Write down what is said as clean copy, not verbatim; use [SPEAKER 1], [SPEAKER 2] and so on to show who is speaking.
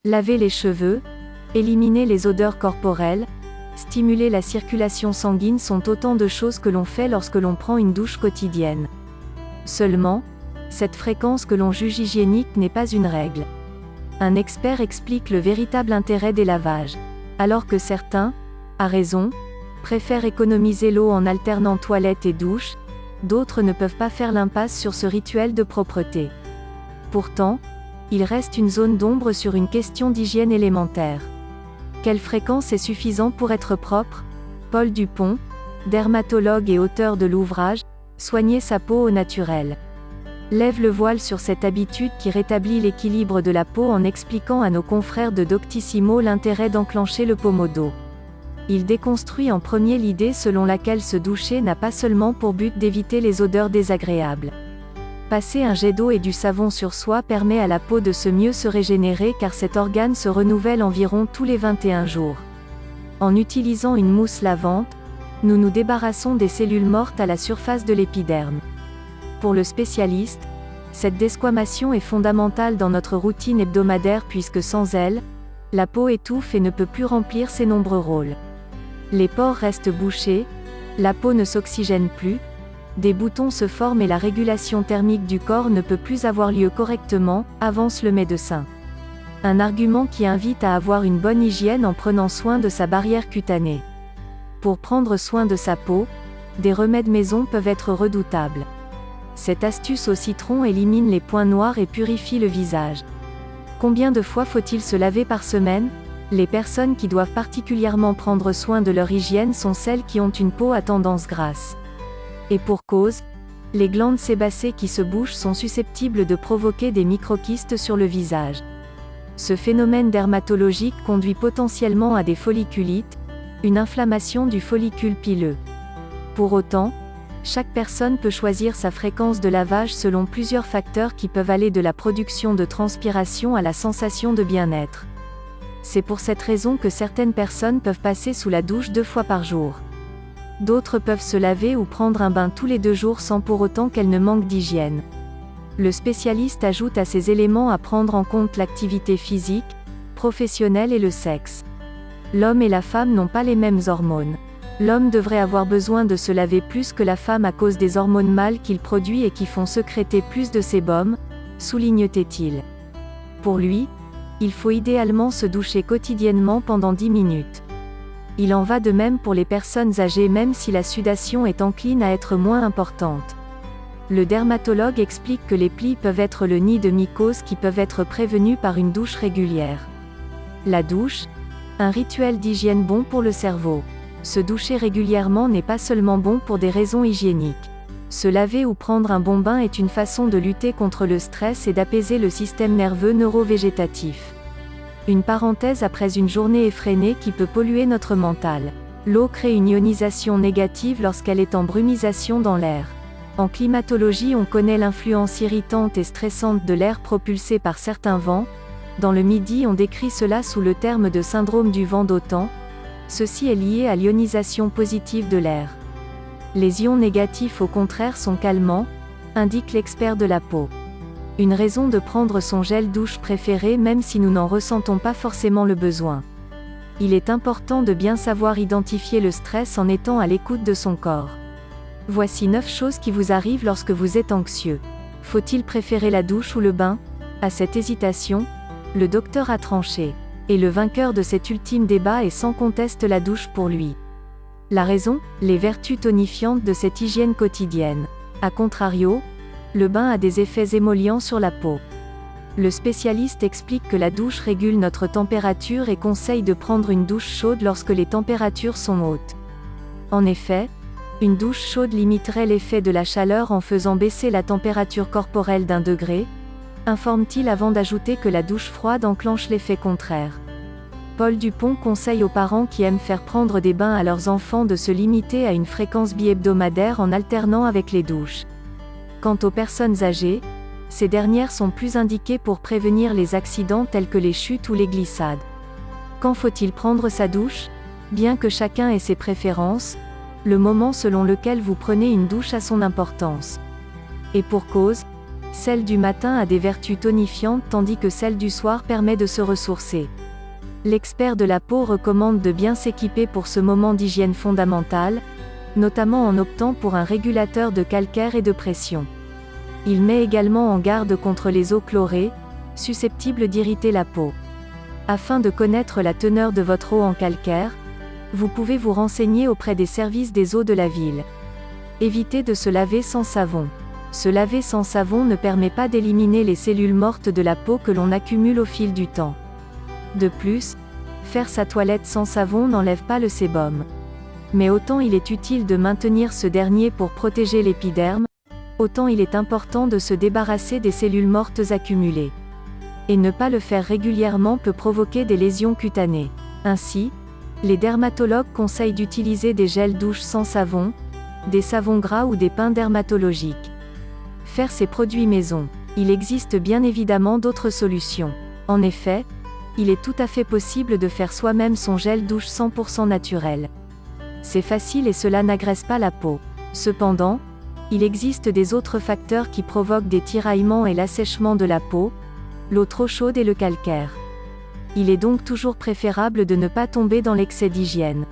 [SPEAKER 1] Laver les cheveux, éliminer les odeurs corporelles, stimuler la circulation sanguine sont autant de choses que l'on fait lorsque l'on prend une douche quotidienne. Seulement, cette fréquence que l'on juge hygiénique n'est pas une règle. Un expert explique le véritable intérêt des lavages. Alors que certains, à raison, préfèrent économiser l'eau en alternant toilette et douche, d'autres ne peuvent pas faire l'impasse sur ce rituel de propreté. Pourtant, il reste une zone d'ombre sur une question d'hygiène élémentaire. Quelle fréquence est suffisante pour être propre? Paul Dupont, dermatologue et auteur de l'ouvrage « Soigner sa peau au naturel », lève le voile sur cette habitude qui rétablit l'équilibre de la peau en expliquant à nos confrères de Doctissimo l'intérêt d'enclencher le pommeau. Il déconstruit en premier l'idée selon laquelle se doucher n'a pas seulement pour but d'éviter les odeurs désagréables. Passer un jet d'eau et du savon sur soi permet à la peau de mieux se régénérer car cet organe se renouvelle environ tous les 21 jours. En utilisant une mousse lavante, nous nous débarrassons des cellules mortes à la surface de l'épiderme. Pour le spécialiste, cette desquamation est fondamentale dans notre routine hebdomadaire puisque sans elle, la peau étouffe et ne peut plus remplir ses nombreux rôles. Les pores restent bouchés, la peau ne s'oxygène plus, des boutons se forment et la régulation thermique du corps ne peut plus avoir lieu correctement, avance le médecin. Un argument qui invite à avoir une bonne hygiène en prenant soin de sa barrière cutanée. Pour prendre soin de sa peau, des remèdes maison peuvent être redoutables. Cette astuce au citron élimine les points noirs et purifie le visage. Combien de fois faut-il se laver par semaine? Les personnes qui doivent particulièrement prendre soin de leur hygiène sont celles qui ont une peau à tendance grasse. Et pour cause, les glandes sébacées qui se bouchent sont susceptibles de provoquer des microkystes sur le visage. Ce phénomène dermatologique conduit potentiellement à des folliculites, une inflammation du follicule pileux. Pour autant, chaque personne peut choisir sa fréquence de lavage selon plusieurs facteurs qui peuvent aller de la production de transpiration à la sensation de bien-être. C'est pour cette raison que certaines personnes peuvent passer sous la douche 2 fois par jour. D'autres peuvent se laver ou prendre un bain tous les 2 jours sans pour autant qu'elles ne manquent d'hygiène. Le spécialiste ajoute à ces éléments à prendre en compte l'activité physique, professionnelle et le sexe. L'homme et la femme n'ont pas les mêmes hormones. L'homme devrait avoir besoin de se laver plus que la femme à cause des hormones mâles qu'il produit et qui font sécréter plus de sébum, souligne-t-il. Pour lui, il faut idéalement se doucher quotidiennement pendant 10 minutes. Il en va de même pour les personnes âgées même si la sudation est encline à être moins importante. Le dermatologue explique que les plis peuvent être le nid de mycoses qui peuvent être prévenus par une douche régulière. La douche, un rituel d'hygiène bon pour le cerveau. Se doucher régulièrement n'est pas seulement bon pour des raisons hygiéniques. Se laver ou prendre un bon bain est une façon de lutter contre le stress et d'apaiser le système nerveux neurovégétatif. Une parenthèse après une journée effrénée qui peut polluer notre mental. L'eau crée une ionisation négative lorsqu'elle est en brumisation dans l'air. En climatologie, on connaît l'influence irritante et stressante de l'air propulsé par certains vents. Dans le Midi, on décrit cela sous le terme de syndrome du vent d'OTAN. Ceci est lié à l'ionisation positive de l'air. Les ions négatifs au contraire sont calmants, indique l'expert de la peau. Une raison de prendre son gel douche préféré même si nous n'en ressentons pas forcément le besoin. Il est important de bien savoir identifier le stress en étant à l'écoute de son corps. Voici 9 choses qui vous arrivent lorsque vous êtes anxieux. Faut-il préférer la douche ou le bain? À cette hésitation, le docteur a tranché. Et le vainqueur de cet ultime débat est sans conteste la douche pour lui. La raison? Les vertus tonifiantes de cette hygiène quotidienne. A contrario, le bain a des effets émollients sur la peau. Le spécialiste explique que la douche régule notre température et conseille de prendre une douche chaude lorsque les températures sont hautes. En effet, une douche chaude limiterait l'effet de la chaleur en faisant baisser la température corporelle d'1 degré, informe-t-il avant d'ajouter que la douche froide enclenche l'effet contraire. Paul Dupont conseille aux parents qui aiment faire prendre des bains à leurs enfants de se limiter à une fréquence bi-hebdomadaire en alternant avec les douches. Quant aux personnes âgées, ces dernières sont plus indiquées pour prévenir les accidents tels que les chutes ou les glissades. Quand faut-il prendre sa douche? Bien que chacun ait ses préférences, le moment selon lequel vous prenez une douche a son importance. Et pour cause, Celle du matin a des vertus tonifiantes tandis que celle du soir permet de se ressourcer. L'expert de la peau recommande de bien s'équiper pour ce moment d'hygiène fondamentale, notamment en optant pour un régulateur de calcaire et de pression. Il met également en garde contre les eaux chlorées, susceptibles d'irriter la peau. Afin de connaître la teneur de votre eau en calcaire, vous pouvez vous renseigner auprès des services des eaux de la ville. Évitez de se laver sans savon. Se laver sans savon ne permet pas d'éliminer les cellules mortes de la peau que l'on accumule au fil du temps. De plus, faire sa toilette sans savon n'enlève pas le sébum. Mais autant il est utile de maintenir ce dernier pour protéger l'épiderme, autant il est important de se débarrasser des cellules mortes accumulées. Et ne pas le faire régulièrement peut provoquer des lésions cutanées. Ainsi, les dermatologues conseillent d'utiliser des gels douche sans savon, des savons gras ou des pains dermatologiques. Faire ses produits maison. Il existe bien évidemment d'autres solutions. En effet, il est tout à fait possible de faire soi-même son gel douche 100% naturel. C'est facile et cela n'agresse pas la peau. Cependant, il existe des autres facteurs qui provoquent des tiraillements et l'assèchement de la peau, l'eau trop chaude et le calcaire. Il est donc toujours préférable de ne pas tomber dans l'excès d'hygiène.